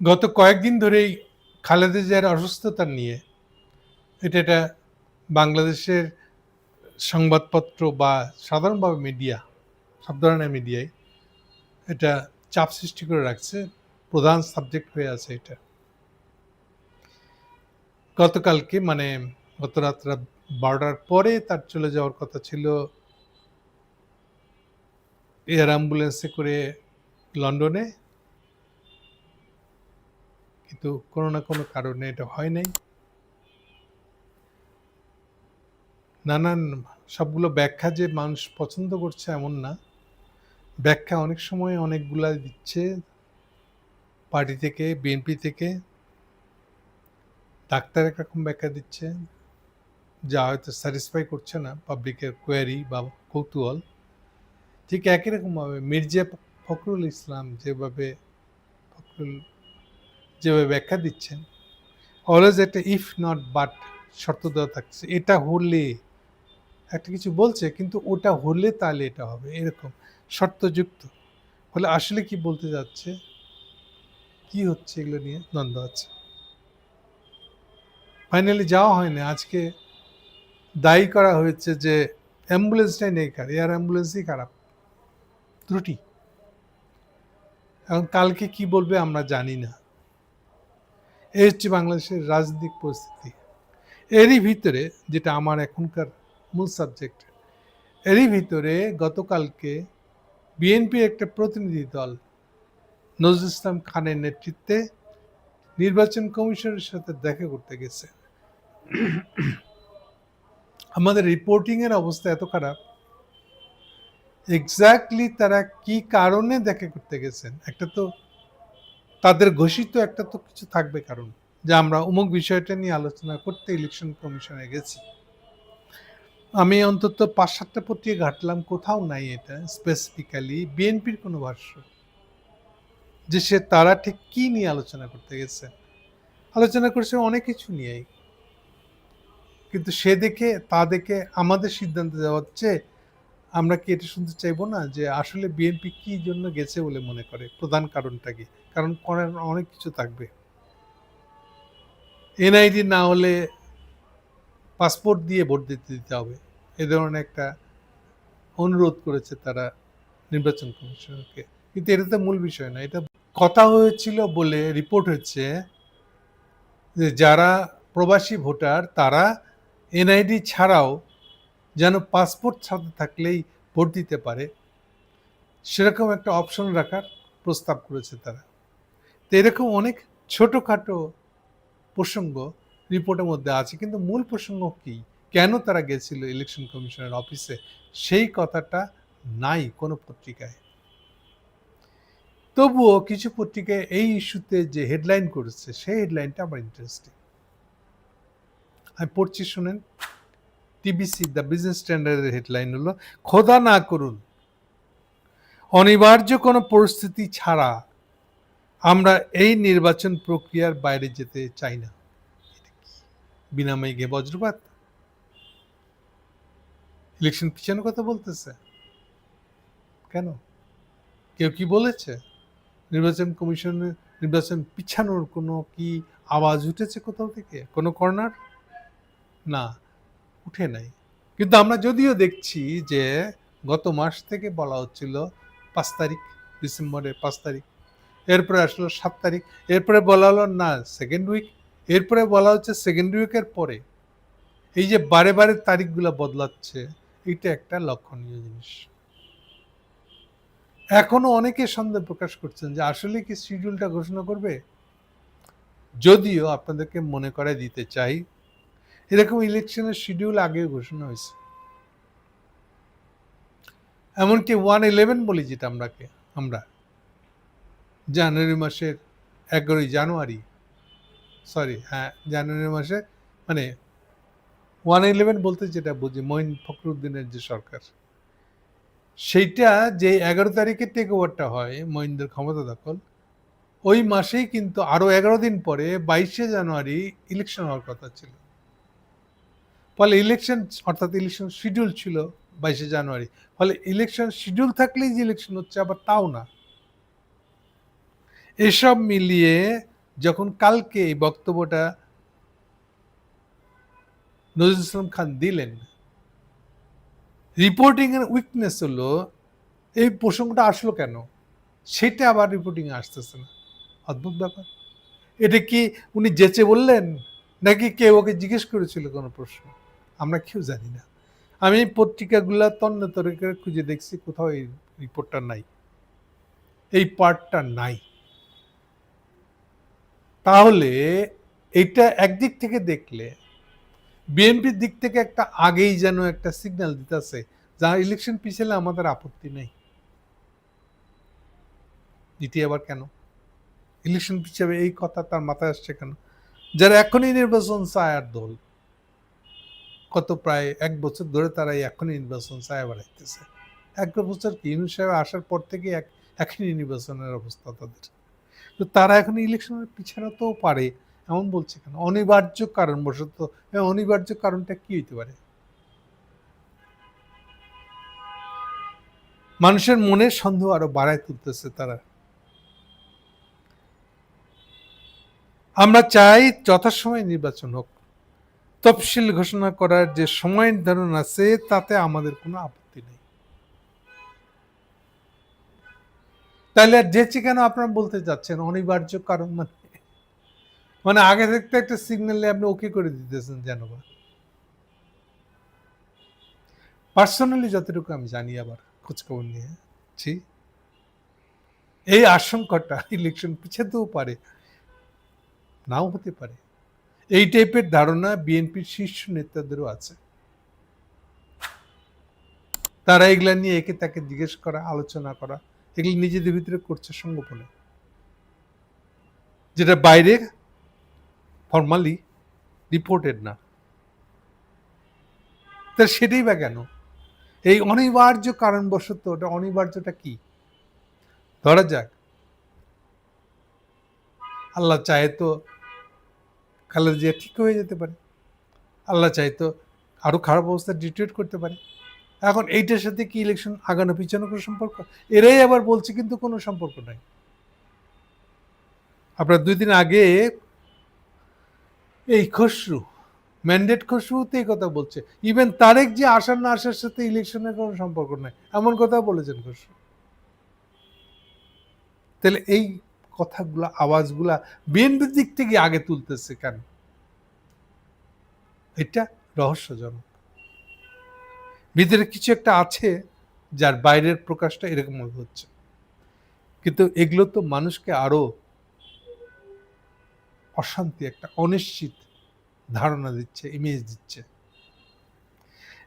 গত কয়েকদিন ধরেই খালেদা জিয়ার অসুস্থতা নিয়ে এটা বাংলাদেশের সংবাদপত্র বা সাধারণভাবে মিডিয়া, সব ধরনের মিডিয়ায় এটা চাপ সৃষ্টি করে রাখছে, প্রধান সাবজেক্ট হয়ে আছে এটা। গতকালকে মানে গত রাত্রা 12টার পরে তার চলে যাওয়ার কথা ছিল এয়ার অ্যাম্বুলেন্সে করে লন্ডনে, কিন্তু কোনো না কোনো কারণে এটা হয় নাই। নানান সবগুলো ব্যাখ্যা যে মানুষ পছন্দ করছে এমন না, ব্যাখ্যা অনেক সময় অনেকগুলা দিচ্ছে পার্টি থেকে, বিএনপি থেকে। ডাক্তার একরকম ব্যাখ্যা দিচ্ছে, যা হয়তো স্যাটিসফাই করছে না পাবলিকের কোয়ারি বা কৌতূহল। ঠিক একই রকমভাবে মির্জা ফখরুল ইসলাম যেভাবে ব্যাখ্যা দিচ্ছেন, অলওয়েজ একটা ইফ নট বাট শর্ত দেওয়া থাকছে, এটা হলে একটা কিছু বলছে, কিন্তু ওটা হলে তাহলে এটা হবে, এরকম শর্তযুক্ত। ফলে আসলে কি বলতে যাচ্ছে, কি হচ্ছে, এগুলো নিয়ে দ্বন্দ্ব আছে। ফাইনালি যাওয়া হয়নি। আজকে দায়ী করা হয়েছে যে অ্যাম্বুলেন্সটাই নেই, এয়ার অ্যাম্বুলেন্সই খারাপ, ত্রুটি। এখন কালকে কি বলবে আমরা জানি না। এই হচ্ছে বাংলাদেশের রাজনৈতিক পরিস্থিতি। এরই ভিতরে যেটা আমার এখনকার মূল সাবজেক্ট, এরই ভিতরে গতকালকে বিএনপির একটা প্রতিনিধি দল নজরুল ইসলাম খানের নেতৃত্বে নির্বাচন কমিশনের সাথে দেখা করতে গেছে। আমাদের রিপোর্টিং এর অবস্থা এত খারাপ, এক্স্যাক্টলি তারা কি কারণে দেখা করতে গেছেন, একটা তো তাদের ঘোষিত একটা তো কিছু থাকবে কারণ, যে আমরা অমুক বিষয়টা নিয়ে আলোচনা করতে ইলেকশন কমিশনে গেছি। আমি অন্তত 5-7টা পত্রিকা ঘাটলাম, কোথাও নাই এটা স্পেসিফিক্যালি বিএনপির কোনো ভাষ্য যে তারা ঠিক কি নিয়ে আলোচনা করতে গেছে। আলোচনা করছে অনেক কিছু নিয়েই, কিন্তু তা দেখে আমাদের সিদ্ধান্ত দেওয়া হচ্ছে। আমরা কি এটা শুনতে চাইবো না যে আসলে বিএনপি কি জন্য গেছে বলে মনে করে, প্রধান কারণটা কি? কারণ অনেক কিছু থাকবে। এনআইডি না হলে পাসপোর্ট দিয়ে ভোট দিতে হবে, এ ধরনের একটা অনুরোধ করেছে তারা নির্বাচন কমিশনকে। কিন্তু এটা তো মূল বিষয় না। এটা কথা হয়েছিল বলে রিপোর্ট হচ্ছে যে যারা প্রবাসী ভোটার তারা এনআইডি ছাড়াও যেন পাসপোর্ট সাথে থাকলেই ভোট দিতে পারে, সেরকম একটা অপশন রাখার প্রস্তাব করেছে তারা। তো এরকম অনেক ছোটোখাটো প্রসঙ্গ রিপোর্টের মধ্যে আছে, কিন্তু মূল প্রসঙ্গ কি, কেন তারা গেছিল ইলেকশন কমিশনের অফিসে, সেই কথাটা নাই কোনো পত্রিকায়। তবুও কিছু পত্রিকায় এই ইস্যুতে যে হেডলাইন করেছে, সেই হেডলাইনটা আমার ইন্টারেস্টিং। আমি পড়ছি, শুনেন। টিবিসি দ্য বিজনেস স্ট্যান্ডার্ডের হেডলাইন হলো, খোদা না করুন অনিবার্য কোনো পরিস্থিতি ছাড়া আমরা এই নির্বাচন প্রক্রিয়ার বাইরে যেতে চাই না। বিনা মেঘে বজ্রপাত, ইলেকশন পিছানো কথা বলতেছে কেন? কেউ কি বলেছে নির্বাচন কমিশনের নির্বাচন পিছানোর কোনো কি আওয়াজ উঠেছে কোথাও থেকে, কোনো কর্নার? না, উঠে নাই। কিন্তু আমরা যদিও দেখছি যে গত মাস থেকে বলা হচ্ছিল 5 তারিখ, ডিসেম্বরের 5 তারিখ, এরপরে আসলো 7 তারিখ, এরপরে বলা হলো না সেকেন্ড উইক, এরপরে বলা হচ্ছে সেকেন্ড উইকের পরে। এই যে বারে বারে তারিখগুলো বদলাচ্ছে, এটা একটা লক্ষণীয় জিনিস। এখনো অনেকে সন্দেহ প্রকাশ করছেন যে আসলে কি শিডিউলটা ঘোষণা করবে। যদিও আপনাদেরকে মনে করায় দিতে চাই, এরকম ইলেকশনের শিডিউল আগেও ঘোষণা হয়েছে। এমনকি 1/11 বলি যেটা আমরা জানুয়ারি মাসের 11 জানুয়ারি, জানুয়ারি মাসে, মানে 1/11 বলতে যেটা বুঝি মঈন ফখরুদ্দিনের যে সরকার, সেইটা যে 11 তারিখে টেক ওভারটা হয় মঈনদের ক্ষমতা দখল, ওই মাসেই কিন্তু আরো 11 দিন পরে 22 জানুয়ারি ইলেকশন হওয়ার কথা ছিল। ফলে ইলেকশন, অর্থাৎ ইলেকশন শিডিউল ছিল 22 জানুয়ারি। ফলে ইলেকশন শিডিউল থাকলেই যে ইলেকশন হচ্ছে আবার তাও না। এসব মিলিয়ে যখন কালকে এই বক্তব্যটা নজরুল ইসলাম খান দিলেন, রিপোর্টিং এর উইকনেস হলো এই প্রসঙ্গটা আসলো কেন, সেটা আবার রিপোর্টিং এ আসতেছে না। অদ্ভুত ব্যাপার। এটা কি উনি যেচে বললেন, নাকি কেউ ওকে জিজ্ঞেস করেছিল কোনো প্রশ্ন? আমরা কেউ জানি না। আমি পত্রিকাগুলা তন্ন তরে করে খুঁজে দেখছি, কোথাও এই রিপোর্টটা নাই, এই পার্টটা নাই। তাহলে এটা একদিক থেকে দেখলে বিএনপির দিক থেকে একটা আগেই যেন একটা সিগন্যাল দিতেছে, যা ইলেকশন পিছালে আমাদের আপত্তি নেই। এটি আবার কেন ইলেকশন পিছাবে, এই কথা তার মাথায় আসছে কেন? যারা এখনই নির্বাচন চায় আর দল, কত প্রায় 1 বছর ধরে তারা এখনই নির্বাচন চায় বেড়াইতেছে। 1 বছর কি, ইউনূস সাহেব আসার পর থেকে এখনই নির্বাচনের অবস্থা তাদের। তো তারা এখন ইলেকশনের পিছানোতেও পারে এমন বলছে কেন? অনিবার্য কারণবশত। অনিবার্য কারণটা কি হইতে পারে? মানুষের মনের সন্দেহ আরো বাড়ায় তুলতেছে তারা। আমরা চাই যথাসময়ে নির্বাচন হোক। তফসিল ঘোষণা করার যে সময় নির্ধারণ আছে তাতে আমাদের কোনো আপত্তি নেই। তাহলে আর যেচে কেন আপনারা বলতে যাচ্ছেন অনিবার্য কারণ? মানে আগে থাকতে একটা সিগন্যালে আপনি ওকে করে দিতেছেন যেন বা। পার্সোনালি যতটুকু আমি জানি, আবার খোঁজখবর নিয়েছি, এই আশঙ্কাটা ইলেকশন পিছাতেও পারে, নাও হতে পারে। এই টাইপের ধারণা বিএনপির শীর্ষ নেতাদেরও আছে। তারা এগুলা নিয়ে একে তাকে জিজ্ঞেস করা, আলোচনা করা, এগুলো নিজেদের ভিতরে করছে সংগোপনে, যেটা বাইরে ফর্মালি রিপোর্টেড না। তা সেটাই বা কেন? এই অনিবার্য কারণবশত, ওটা অনিবার্যটা কি? ধরা যাক আল্লাহ চায় তো খালেদা জিয়া ঠিক হয়ে যেতে পারে, আল্লাহ চায় তো আরো খারাপ অবস্থা ডিটেক্ট করতে পারে। এখন এইটার সাথে কি ইলেকশন আগানো পিছানো কোনো সম্পর্ক? এরাই আবার বলছে কিন্তু কোনো সম্পর্ক নাই। আপনার 2 দিন আগে এই খসরু, ম্যান্ডেট খসরুতে এই কথা বলছে, ইভেন তারেক যে আসার না আসার সাথে ইলেকশনের কোনো সম্পর্ক নাই, এমন কথা বলেছেন খসরু। তাহলে এই কথাগুলা, আওয়াজগুলা বিএনপির দিক থেকে আগে তুলতেছে কেন? এটা রহস্যজনক। ভিতরে কিছু একটা আছে যার বাইরের প্রকাশটা এরকম হচ্ছে, কিন্তু এগুলো তো মানুষকে আরো অশান্তি, একটা অনিশ্চিত ধারণা দিচ্ছে, ইমেজ দিচ্ছে।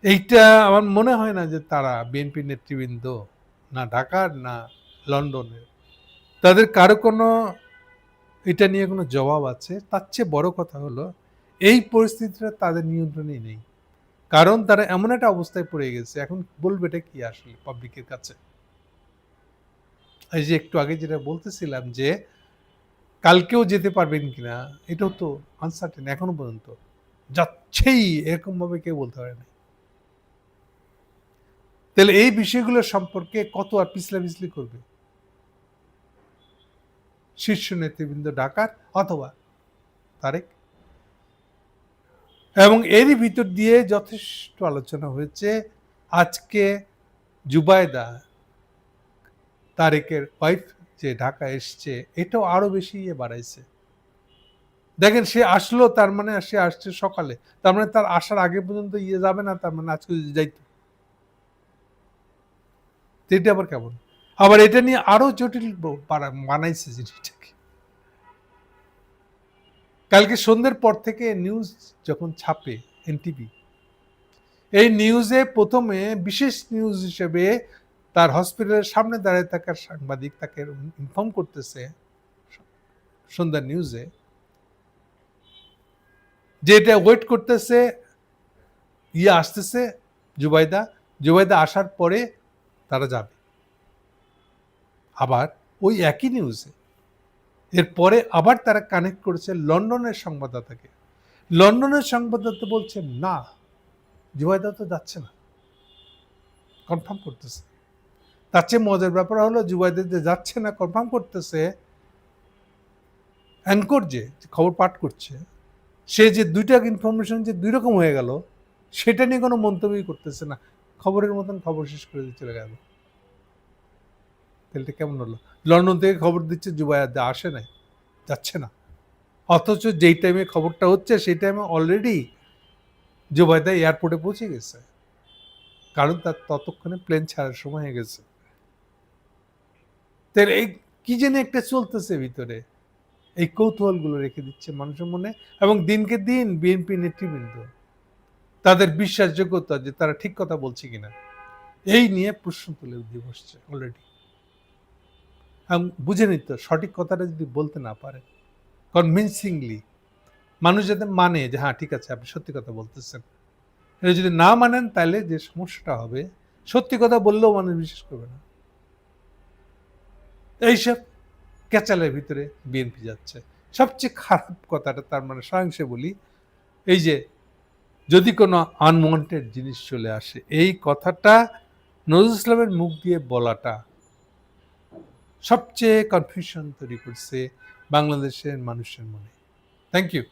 এইটা আমার মনে হয় না যে তারা বিএনপি নেতৃবৃন্দ, না ঢাকার না লন্ডনের, তাদের কারো কোনো এটা নিয়ে কোনো জবাব আছে। তার চেয়ে বড় কথা হলো এই পরিস্থিতিটা তাদের নিয়ন্ত্রণেই নেই, কারণ তারা এমন একটা অবস্থায় পড়ে গেছে, এখন বলবে এটা কি আসলে পাবলিকের কাছে? এই যে একটু আগে যেটা বলতেছিলাম যে কালকেও যেতে পারবেন কিনা, এটাও তো আনসার্টেন এখনো পর্যন্ত। যাচ্ছেই এরকম ভাবে কেউ বলতে পারে না। তাহলে এই বিষয়গুলো সম্পর্কে কত আর পিছলাপিছলি করবে শীর্ষ নেতৃবৃন্দ ঢাকার অথবা তারেক? এবং এরই ভিতর দিয়ে যথেষ্ট আলোচনা হয়েছে। আজকে জুবাইদা, তারেকের ওয়াইফ, যে ঢাকা এসছে, এটাও আরো বেশি বাড়াইছে। দেখেন, সে আসলো, তার মানে সে আসছে সকালে, তার মানে তার আসার আগে পর্যন্ত যাবে না, তার মানে আজকে যদি যাইতো, এটা আবার কেমন? আবার এটা নিয়ে আরো জটিল বানাইছে জিনিসটাকে। কালকে সন্ধ্যের পর থেকে নিউজ যখন ছাপে এনটিভি, এই নিউজে প্রথমে বিশেষ নিউজ হিসেবে তার হসপিটালের সামনে দাঁড়িয়ে থাকার সাংবাদিক তাকে ইনফর্ম করতেছে সন্ধ্যার নিউজে যে এটা ওয়েট করতেছে, আসতেছে জুবাইদা, জুবাইদা আসার পরে তারা যাবে। আবার ওই একই নিউজে এরপরে আবার তারা কানেক্ট করেছে লন্ডনের সংবাদদাতাকে। লন্ডনের সংবাদদাতা বলছে না, জুবাইদা তো যাচ্ছে না, কনফার্ম করতেছে। তার চেয়ে মজার ব্যাপার হলো জুবাইদা যে যাচ্ছে না কনফার্ম করতেছে, অ্যাঙ্কর যে খবর পাঠ করছে, সে যে ২ টা ইনফরমেশন যে ২ রকম হয়ে গেল, সেটা নিয়ে কোনো মন্তব্যই করতেছে না। খবরের মতন খবর শেষ করে দিয়ে চলে গেল। তাহলে এটা কেমন হলো? লন্ডন থেকে খবর দিচ্ছে জুবায়ের আসে নাই, যাচ্ছে না। অথচ যেই টাইমে খবরটা হচ্ছে সেই টাইমে অলরেডি জুবাইদা এয়ারপোর্টে পৌঁছে গেছে। কারণ তার ততক্ষণে প্লেন ছাড়ার সময় হয়ে গেছে। তাহলে এই কি জানি একটা চলতেছে ভিতরে। এই কৌতূহলগুলো রেখে দিচ্ছে মানুষের মনে, এবং দিনকে দিন বিএনপি নেতৃবৃন্দ তাদের বিশ্বাসযোগ্যতা যে তারা ঠিক কথা বলছে কিনা এই নিয়ে প্রশ্ন তুলে দিয়ে বসছে অলরেডি। এবং বুঝে নিত সঠিক কথাটা যদি বলতে না পারে কনভিনসিংলি, মানুষ যাতে মানে যে হ্যাঁ ঠিক আছে আপনি সত্যি কথা বলতেছেন, এটা যদি না মানেন তাহলে যে সমস্যাটা হবে, সত্যি কথা বললেও মানুষ বিশ্বাস করবে না। এইসব ক্যাচালের ভিতরে বিএনপি যাচ্ছে। সবচেয়ে খারাপ কথাটা তার মানে সারাংশে বলি, এই যে যদি কোনো আনওয়ান্টেড জিনিস চলে আসে, এই কথাটা নজরুল ইসলামের মুখ দিয়ে বলাটা সবচেয়ে কনফিউশন তৈরি করছে বাংলাদেশের মানুষের মনে। Thank you.